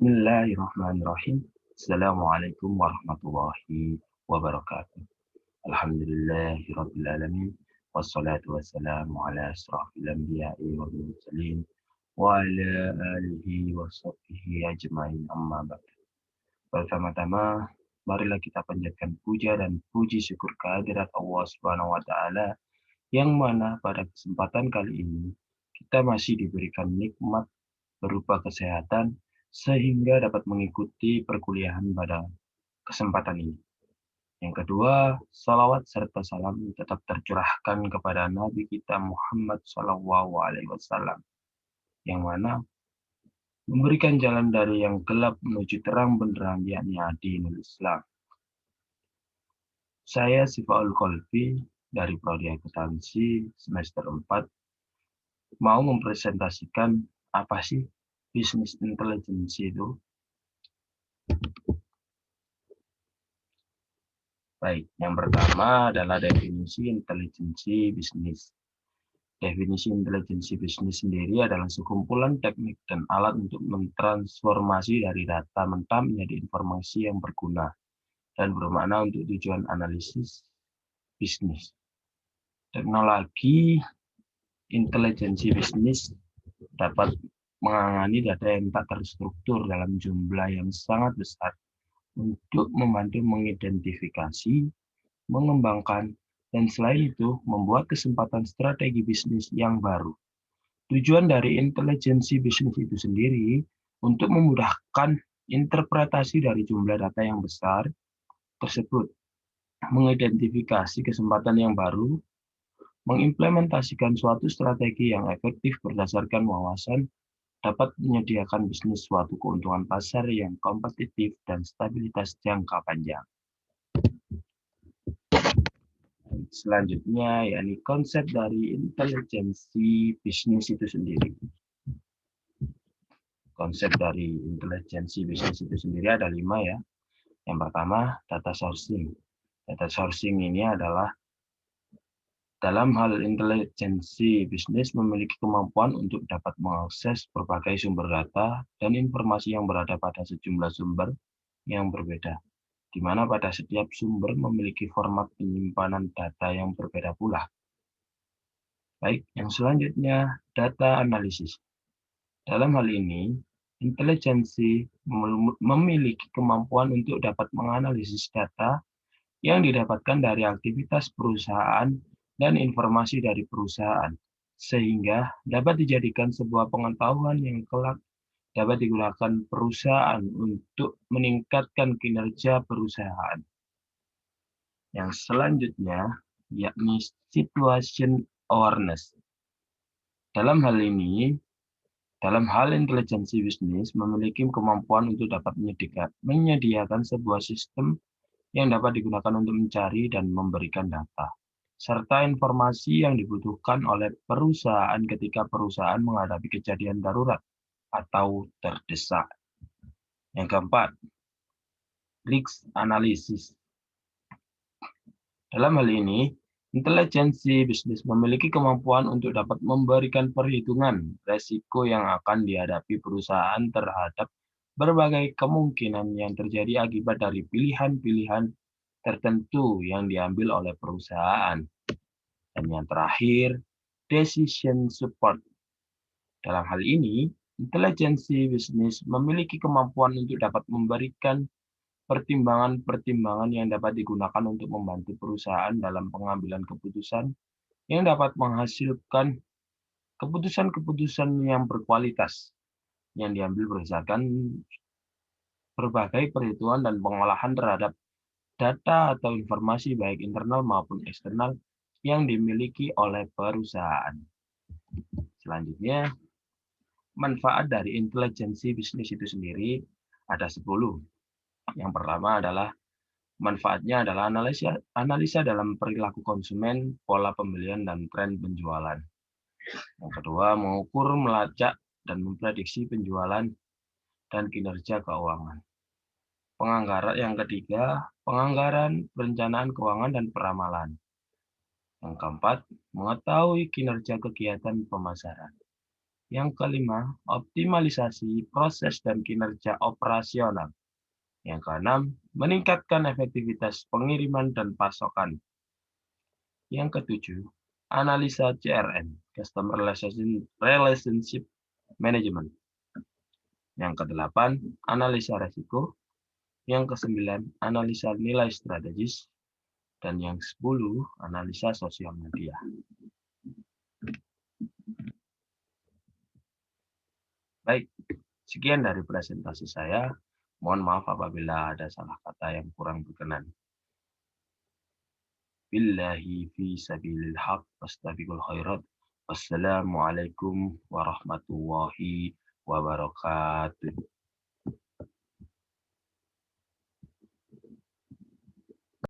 Bismillahirrahmanirrahim. Assalamualaikum warahmatullahi wabarakatuh. Alhamdulillahirabbil alamin. Wassalatu wassalamu ala asrofil anbiya'i wal mursalin wa ala alihi wa sahbihi ajmain amma ba'd. Pertama-tama, marilah kita panjatkan puja dan puji syukur kehadirat Allah Subhanahu wa taala yang mana pada kesempatan kali ini kita masih diberikan nikmat berupa kesehatan sehingga dapat mengikuti perkuliahan pada kesempatan ini. Yang kedua, salawat serta salam tetap tercurahkan kepada Nabi kita Muhammad SAW, yang mana memberikan jalan dari yang gelap menuju terang benderang, yakni dinul Islam. Saya Sifaul Kolbi dari Prodi Akuntansi semester 4 mau mempresentasikan apa sih bisnis intelligence itu. Baik, yang pertama adalah definisi intelijensi bisnis. Definisi intelijensi bisnis sendiri adalah sekumpulan teknik dan alat untuk mentransformasi dari data mentah menjadi informasi yang berguna dan bermakna untuk tujuan analisis bisnis. Teknologi intelijensi bisnis dapat menangani data yang tak terstruktur dalam jumlah yang sangat besar untuk membantu mengidentifikasi, mengembangkan, dan selain itu membuat kesempatan strategi bisnis yang baru. Tujuan dari intelijensi bisnis itu sendiri untuk memudahkan interpretasi dari jumlah data yang besar tersebut, mengidentifikasi kesempatan yang baru, mengimplementasikan suatu strategi yang efektif berdasarkan wawasan, dapat menyediakan bisnis suatu keuntungan pasar yang kompetitif dan stabilitas jangka panjang. Selanjutnya, yakni konsep dari intelijensi bisnis itu sendiri. Konsep dari intelijensi bisnis itu sendiri ada 5 ya. Yang pertama, data sourcing. Data sourcing ini adalah dalam hal intelijensi bisnis memiliki kemampuan untuk dapat mengakses berbagai sumber data dan informasi yang berada pada sejumlah sumber yang berbeda, di mana pada setiap sumber memiliki format penyimpanan data yang berbeda pula. Baik, yang selanjutnya data analisis. Dalam hal ini, intelijensi memiliki kemampuan untuk dapat menganalisis data yang didapatkan dari aktivitas perusahaan dan informasi dari perusahaan, sehingga dapat dijadikan sebuah pengetahuan yang kelak dapat digunakan perusahaan untuk meningkatkan kinerja perusahaan. Yang selanjutnya, yakni situation awareness. Dalam hal intelijensi bisnis memiliki kemampuan untuk dapat menyediakan sebuah sistem yang dapat digunakan untuk mencari dan memberikan data, serta informasi yang dibutuhkan oleh perusahaan ketika perusahaan menghadapi kejadian darurat atau terdesak. Yang keempat, risk analysis. Dalam hal ini, intelijensi bisnis memiliki kemampuan untuk dapat memberikan perhitungan resiko yang akan dihadapi perusahaan terhadap berbagai kemungkinan yang terjadi akibat dari pilihan-pilihan tertentu yang diambil oleh perusahaan. Dan yang terakhir, decision support. Dalam hal ini, intelijensi bisnis memiliki kemampuan untuk dapat memberikan pertimbangan-pertimbangan yang dapat digunakan untuk membantu perusahaan dalam pengambilan keputusan yang dapat menghasilkan keputusan-keputusan yang berkualitas yang diambil berdasarkan berbagai perhitungan dan pengolahan terhadap data atau informasi baik internal maupun eksternal yang dimiliki oleh perusahaan. Selanjutnya, manfaat dari intelijensi bisnis itu sendiri ada 10. Yang pertama adalah manfaatnya adalah analisa dalam perilaku konsumen, pola pembelian, dan tren penjualan. Yang kedua, mengukur, melacak, dan memprediksi penjualan dan kinerja keuangan. Yang ketiga, penganggaran, perencanaan keuangan, dan peramalan. Yang keempat, mengetahui kinerja kegiatan pemasaran. Yang kelima, optimalisasi proses dan kinerja operasional. Yang keenam, meningkatkan efektivitas pengiriman dan pasokan. Yang ketujuh, analisa CRM, Customer Relationship Management. Yang kedelapan, analisa resiko. Yang kesembilan, analisa nilai strategis. Dan yang 10, analisa sosial media. Baik, sekian dari presentasi saya. Mohon maaf apabila ada salah kata yang kurang berkenan. Billahi fi sabilil haq wastabiqul khairat. Wassalamualaikum warahmatullahi wabarakatuh.